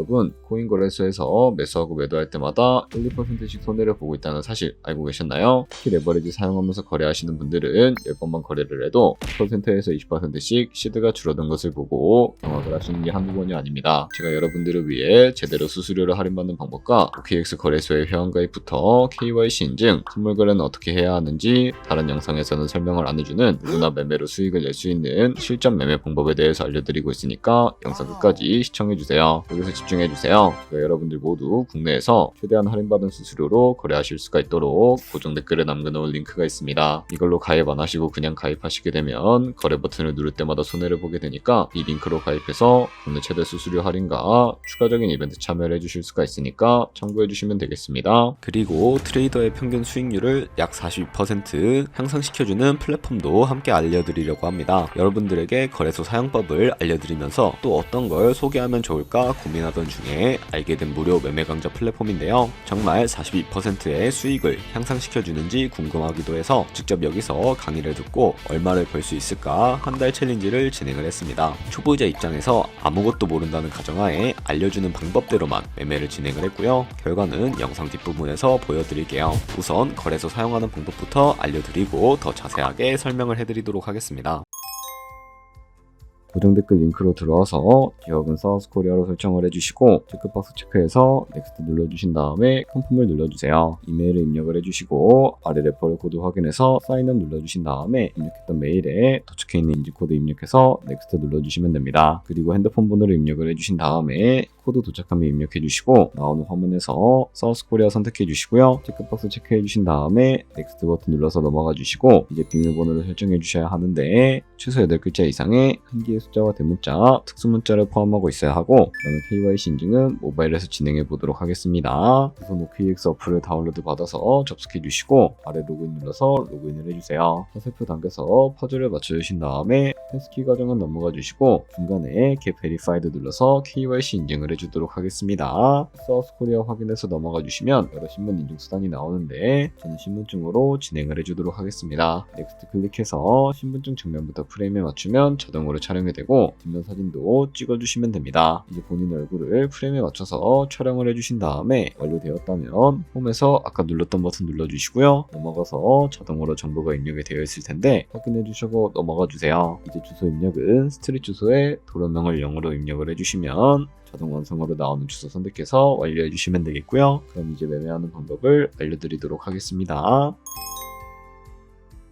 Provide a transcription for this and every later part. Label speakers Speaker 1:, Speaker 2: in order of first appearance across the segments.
Speaker 1: 여러분, 코인 거래소에서 매수하고 매도할 때마다 1~2%씩 손해를 보고 있다는 사실 알고 계셨나요? 특히 레버리지 사용하면서 거래하시는 분들은 10번만 거래를 해도 10%에서 20%씩 시드가 줄어든 것을 보고 경악을 하시는 게 한두 번이 아닙니다. 제가 여러분들을 위해 제대로 수수료를 할인받는 방법과 OKX 거래소의 회원가입부터 KYC 인증, 선물 거래는 어떻게 해야 하는지 다른 영상에서는 설명을 안 해주는 누구나 매매로 수익을 낼 수 있는 실전 매매 방법에 대해서 알려드리고 있으니까 영상 끝까지 시청해주세요. 여기서 집중해주세요. 여러분들 모두 국내에서 최대한 할인받은 수수료로 거래하실 수가 있도록 고정 댓글에 남겨놓은 링크가 있습니다. 이걸로 가입 안 하시고 그냥 가입하시게 되면 거래 버튼을 누를 때마다 손해를 보게 되니까 이 링크로 가입해서 국내 최대 수수료 할인과 추가적인 이벤트 참여를 해주실 수가 있으니까 참고해주시면 되겠습니다. 그리고 트레이더의 평균 수익률을 약 42% 향상시켜주는 플랫폼도 함께 알려드리려고 합니다. 여러분들에게 거래소 사용법을 알려드리면서 또 어떤 걸 소개하면 좋을까 고민하던 중에 알게 된 무료 매매 강좌 플랫폼인데요. 정말 42%의 수익을 향상시켜주는지 궁금하기도 해서 직접 여기서 강의를 듣고 얼마를 벌 수 있을까 한 달 챌린지를 진행을 했습니다. 초보자 입장에서 아무것도 모른다는 가정하에 알려주는 방법대로만 매매를 진행을 했고요. 결과는 영상 뒷부분에서 보여드릴게요. 우선 거래소 사용하는 방법부터 알려드리고 더 자세하게 설명을 해드리도록 하겠습니다. 고정 댓글 링크로 들어와서 지역은 사우스코리아로 설정을 해주시고 체크박스 체크해서 넥스트 눌러주신 다음에 컨펌을 눌러주세요. 이메일을 입력을 해주시고 아래 레퍼럴 코드 확인해서 사인업 눌러주신 다음에 입력했던 메일에 도착해 있는 인증코드 입력해서 넥스트 눌러주시면 됩니다. 그리고 핸드폰 번호를 입력을 해주신 다음에 코드 도착하면 입력해 주시고 나오는 화면에서 사우스코리아 선택해 주시고요. 체크박스 체크해 주신 다음에 넥스트 버튼 눌러서 넘어가 주시고 이제 비밀번호를 설정해 주셔야 하는데 최소 8글자 이상의 한기의 숫자와 대문자, 특수문자를 포함하고 있어야 하고 그다음에 KYC 인증은 모바일에서 진행해 보도록 하겠습니다. 우선 OKX 어플을 다운로드 받아서 접속해 주시고 아래 로그인 눌러서 로그인을 해주세요. 화살표 당겨서 퍼즐을 맞춰주신 다음에 패스키 과정은 넘어가 주시고 중간에 Get Verified 눌러서 KYC 인증을 해주도록 하겠습니다. 사우스코리아 확인해서 넘어가 주시면 여러 신분 인증 수단이 나오는데 저는 신분증으로 진행을 해주도록 하겠습니다. 넥스트 클릭해서 신분증 정면부터 프레임에 맞추면 자동으로 촬영이 되고 뒷면 사진도 찍어주시면 됩니다. 이제 본인 얼굴을 프레임에 맞춰서 촬영을 해주신 다음에 완료되었다면 홈에서 아까 눌렀던 버튼 눌러주시고요. 넘어가서 자동으로 정보가 입력이 되어 있을 텐데 확인해 주시고 넘어가 주세요. 이제 주소 입력은 스트릿 주소에 도로명을 0으로 입력을 해주시면 자동 완성으로 나오는 주소 선택해서 완료해 주시면 되겠고요. 그럼 이제 매매하는 방법을 알려드리도록 하겠습니다.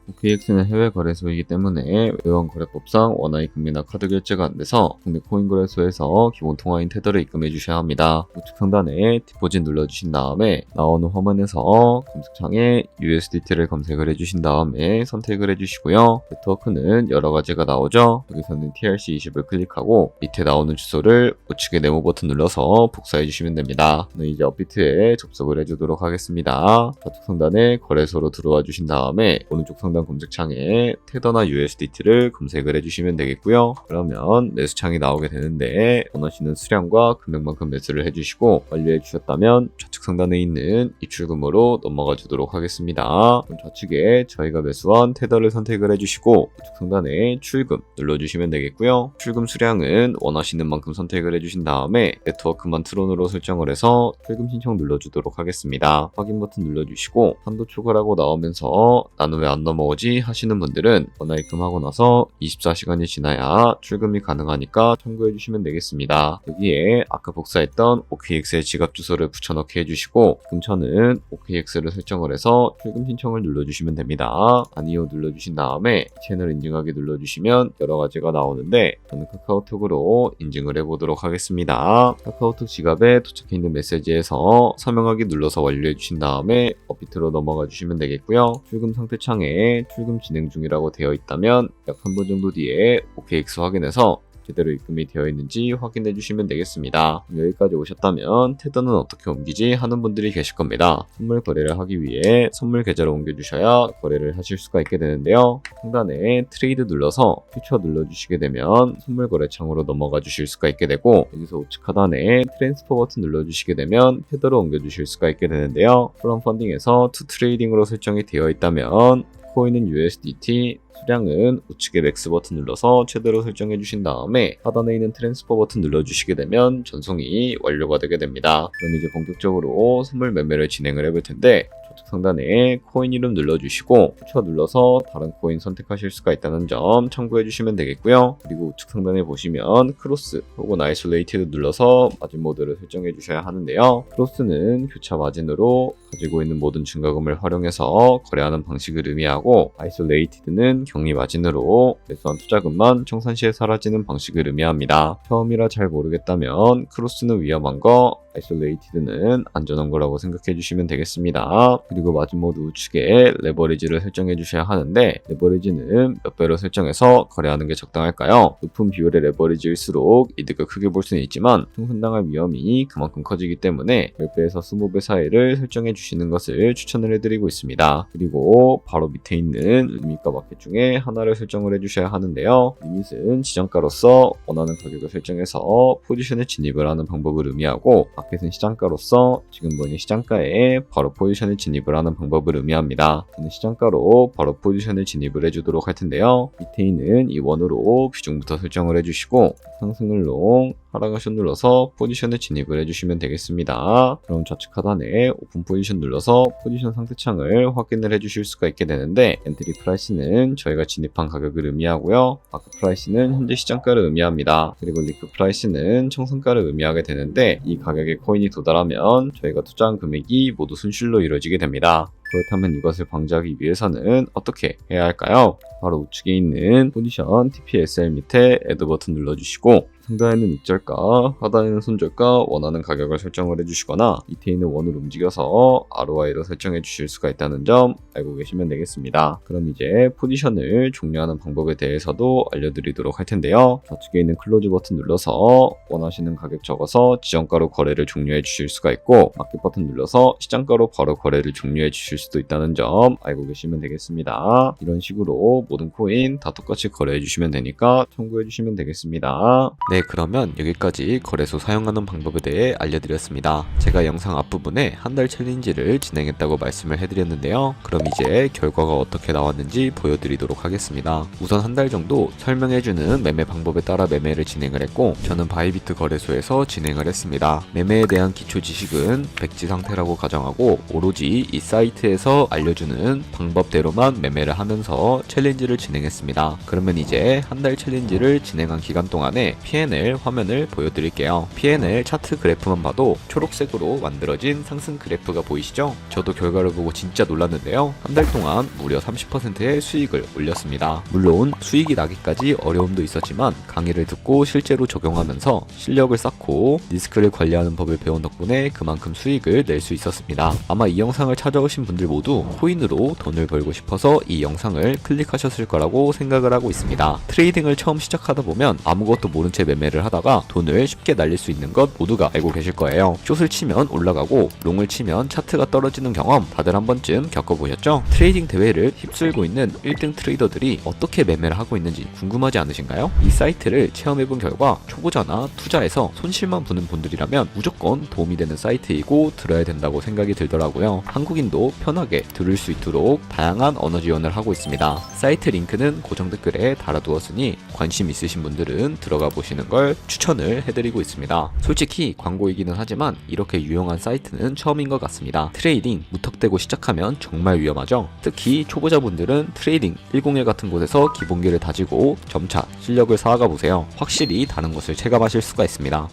Speaker 1: OKX는 해외 거래소이기 때문에 외환거래법상 원화의 금리나 카드 결제가 안 돼서 국내 코인 거래소에서 기본 통화인 테더를 입금해 주셔야 합니다. 우측 상단에 디포짓 눌러주신 다음에 나오는 화면에서 검색창에 USDT를 검색을 해주신 다음에 선택을 해주시고요. 네트워크는 여러 가지가 나오죠. 여기서는 TRC20을 클릭하고 밑에 나오는 주소를 우측에 네모 버튼 눌러서 복사해 주시면 됩니다. 저는 이제 업비트에 접속을 해주도록 하겠습니다. 좌측 상단에 거래소로 들어와 주신 다음에 오른쪽 상단 검색창에 테더나 USDT를 검색을 해주시면 되겠고요. 그러면 매수창이 나오게 되는데 원하시는 수량과 금액만큼 매수를 해주시고 완료해 주셨다면 좌측 상단에 있는 입출금으로 넘어가 주도록 하겠습니다. 그럼 좌측에 저희가 매수한 테더를 선택을 해주시고 우측 상단에 출금 눌러주시면 되겠고요. 출금 수량은 원하시는 만큼 선택을 해주신 다음에 네트워크만 트론으로 설정을 해서 출금 신청 눌러주도록 하겠습니다. 확인 버튼 눌러주시고 한도 초과라고 나오면서 나는 왜 안 넘어오지 하시는 분들은 원화 입금하고 나서 24시간이 지나야 출금이 가능하니까 참고해 주시면 되겠습니다. 여기에 아까 복사했던 OKX의 지갑 주소를 붙여넣기 해주시고 입금처는 OKX를 설정을 해서 출금 신청을 눌러주시면 됩니다. 아니요 눌러주신 다음에 채널 인증하기 눌러주시면 여러 가지가 나오는데 저는 카카오톡으로 인증을 해보도록 하겠습니다. 카카오톡 지갑에 도착해 있는 메시지에서 서명하기 눌러서 완료해 주신 다음에 업비트로 넘어가 주시면 되겠고요. 출금 상태 창에 출금 진행 중이라고 되어 있다면 약 3분 정도 뒤에 OKX 확인해서 제대로 입금이 되어 있는지 확인해 주시면 되겠습니다. 여기까지 오셨다면 테더는 어떻게 옮기지 하는 분들이 계실 겁니다. 선물 거래를 하기 위해 선물 계좌로 옮겨주셔야 거래를 하실 수가 있게 되는데요. 상단에 트레이드 눌러서 퓨처 눌러주시게 되면 선물 거래 창으로 넘어가 주실 수가 있게 되고 여기서 우측 하단에 트랜스퍼 버튼 눌러주시게 되면 테더로 옮겨주실 수가 있게 되는데요. 플럼 펀딩에서 투 트레이딩으로 설정이 되어 있다면 코인은 USDT, 수량은 우측의 맥스 버튼 눌러서 최대로 설정해 주신 다음에 하단에 있는 트랜스퍼 버튼 눌러주시게 되면 전송이 완료가 되게 됩니다. 그럼 이제 본격적으로 선물 매매를 진행을 해볼 텐데, 좌측 상단에 코인 이름 눌러주시고 캡처 눌러서 다른 코인 선택하실 수가 있다는 점 참고해 주시면 되겠고요. 그리고 우측 상단에 보시면 크로스 혹은 아이솔레이티드 눌러서 마진 모드를 설정해 주셔야 하는데요. 크로스는 교차 마진으로 가지고 있는 모든 증가금을 활용해서 거래하는 방식을 의미하고, 아이솔레이티드는 격리 마진으로 매수한 투자금만 청산 시에 사라지는 방식을 의미합니다. 처음이라 잘 모르겠다면 크로스는 위험한 거, 아이솔레이티드는 안전한 거라고 생각해 주시면 되겠습니다. 그리고 마진 모드 우측에 레버리지를 설정해 주셔야 하는데, 레버리지는 몇 배로 설정해서 거래하는 게 적당할까요? 높은 비율의 레버리지일수록 이득을 크게 볼 수는 있지만 청산당할 위험이 그만큼 커지기 때문에 10배에서 20배 사이를 설정해 주시는 것을 추천을 해드리고 있습니다. 그리고 바로 밑에 있는 리밋과 마켓 중에 하나를 설정을 해주셔야 하는데요. 리밋은 지정가로서 원하는 가격을 설정해서 포지션에 진입을 하는 방법을 의미하고, 마켓은 시장가로서 지금 보이는 시장가에 바로 포지션에 진입을 하는 방법을 의미합니다. 저는 시장가로 바로 포지션에 진입을 해주도록 할 텐데요. 밑에 있는 이 원으로 비중부터 설정을 해주시고 상승을 롱, 하락을 숏 눌러서 포지션에 진입을 해주시면 되겠습니다. 그럼 좌측 하단에 오픈 포지션 눌러서 포지션 상태창을 확인을 해주실 수가 있게 되는데, 엔트리 프라이스는 저희가 진입한 가격을 의미하고요. 마크 프라이스는 현재 시장가를 의미합니다. 그리고 리크 프라이스는 청산가를 의미하게 되는데, 이 가격에 코인이 도달하면 저희가 투자한 금액이 모두 손실로 이루어지게 됩니다. 그렇다면 이것을 방지하기 위해서는 어떻게 해야 할까요? 바로 우측에 있는 포지션 TPSL 밑에 애드 버튼 눌러주시고 상단에는 익절가, 하단에는 손절가 원하는 가격을 설정을 해주시거나 밑에 있는 원을 움직여서 ROI로 설정해 주실 수가 있다는 점 알고 계시면 되겠습니다. 그럼 이제 포지션을 종료하는 방법에 대해서도 알려드리도록 할 텐데요. 좌측에 있는 클로즈 버튼 눌러서 원하시는 가격 적어서 지정가로 거래를 종료해 주실 수가 있고, 마켓 버튼 눌러서 시장가로 바로 거래를 종료해 주실 수도 있다는 점 알고 계시면 되겠습니다. 이런 식으로 모든 코인 다 똑같이 거래해 주시면 되니까 참고해 주시면 되겠습니다. 네, 그러면 여기까지 거래소 사용하는 방법에 대해 알려드렸습니다. 제가 영상 앞부분에 한 달 챌린지를 진행했다고 말씀을 해드렸는데요. 그럼 이제 결과가 어떻게 나왔는지 보여드리도록 하겠습니다. 우선 한 달 정도 설명해주는 매매 방법에 따라 매매를 진행을 했고, 저는 바이비트 거래소에서 진행을 했습니다. 매매에 대한 기초 지식은 백지 상태라고 가정하고 오로지 이 사이트에서 알려주는 방법대로만 매매를 하면서 챌린지를 진행했습니다. 그러면 이제 한 달 챌린지를 진행한 기간 동안에 P&L 화면을 보여드릴게요. P&L 차트 그래프만 봐도 초록색으로 만들어진 상승 그래프가 보이시죠? 저도 결과를 보고 진짜 놀랐는데요. 한 달 동안 무려 30%의 수익을 올렸습니다. 물론 수익이 나기까지 어려움도 있었지만 강의를 듣고 실제로 적용하면서 실력을 쌓고 리스크를 관리하는 법을 배운 덕분에 그만큼 수익을 낼 수 있었습니다. 아마 이 영상을 찾아오신 분들 모두 코인으로 돈을 벌고 싶어서 이 영상을 클릭하셨을 거라고 생각을 하고 있습니다. 트레이딩을 처음 시작하다 보면 아무것도 모른 채 매매를 하다가 돈을 쉽게 날릴 수 있는 것 모두가 알고 계실 거예요. 숏을 치면 올라가고 롱을 치면 차트가 떨어지는 경험 다들 한 번쯤 겪어보셨죠? 트레이딩 대회를 휩쓸고 있는 1등 트레이더들이 어떻게 매매를 하고 있는지 궁금하지 않으신가요? 이 사이트를 체험해본 결과 초보자나 투자에서 손실만 보는 분들이라면 무조건 도움이 되는 사이트이고 들어야 된다고 생각이 들더라고요. 한국인도 편하게 들을 수 있도록 다양한 언어 지원을 하고 있습니다. 사이트 링크는 고정 댓글에 달아두었으니 관심 있으신 분들은 들어가 보시는 걸 추천을 해드리고 있습니다. 솔직히 광고이기는 하지만 이렇게 유용한 사이트는 처음인 것 같습니다. 트레이딩 무턱대고 시작하면 정말 위험하죠. 특히 초보자분들은 트레이딩 101 같은 곳에서 기본기를 다지고 점차 실력을 쌓아가 보세요. 확실히 다른 것을 체감하실 수가 있습니다.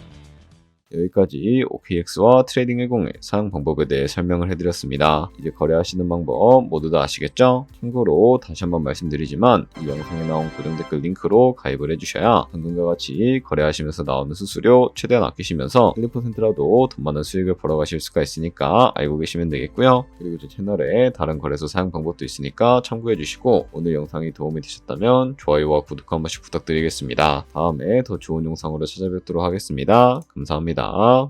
Speaker 1: 여기까지 OKX와 트레이딩 101의 사용 방법에 대해 설명을 해드렸습니다. 이제 거래하시는 방법 모두 다 아시겠죠? 참고로 다시 한번 말씀드리지만 이 영상에 나온 고정 댓글 링크로 가입을 해주셔야 방금과 같이 거래하시면서 나오는 수수료 최대한 아끼시면서 1~2%라도 돈 많은 수익을 벌어가실 수가 있으니까 알고 계시면 되겠고요. 그리고 제 채널에 다른 거래소 사용 방법도 있으니까 참고해주시고, 오늘 영상이 도움이 되셨다면 좋아요와 구독 한 번씩 부탁드리겠습니다. 다음에 더 좋은 영상으로 찾아뵙도록 하겠습니다. 감사합니다.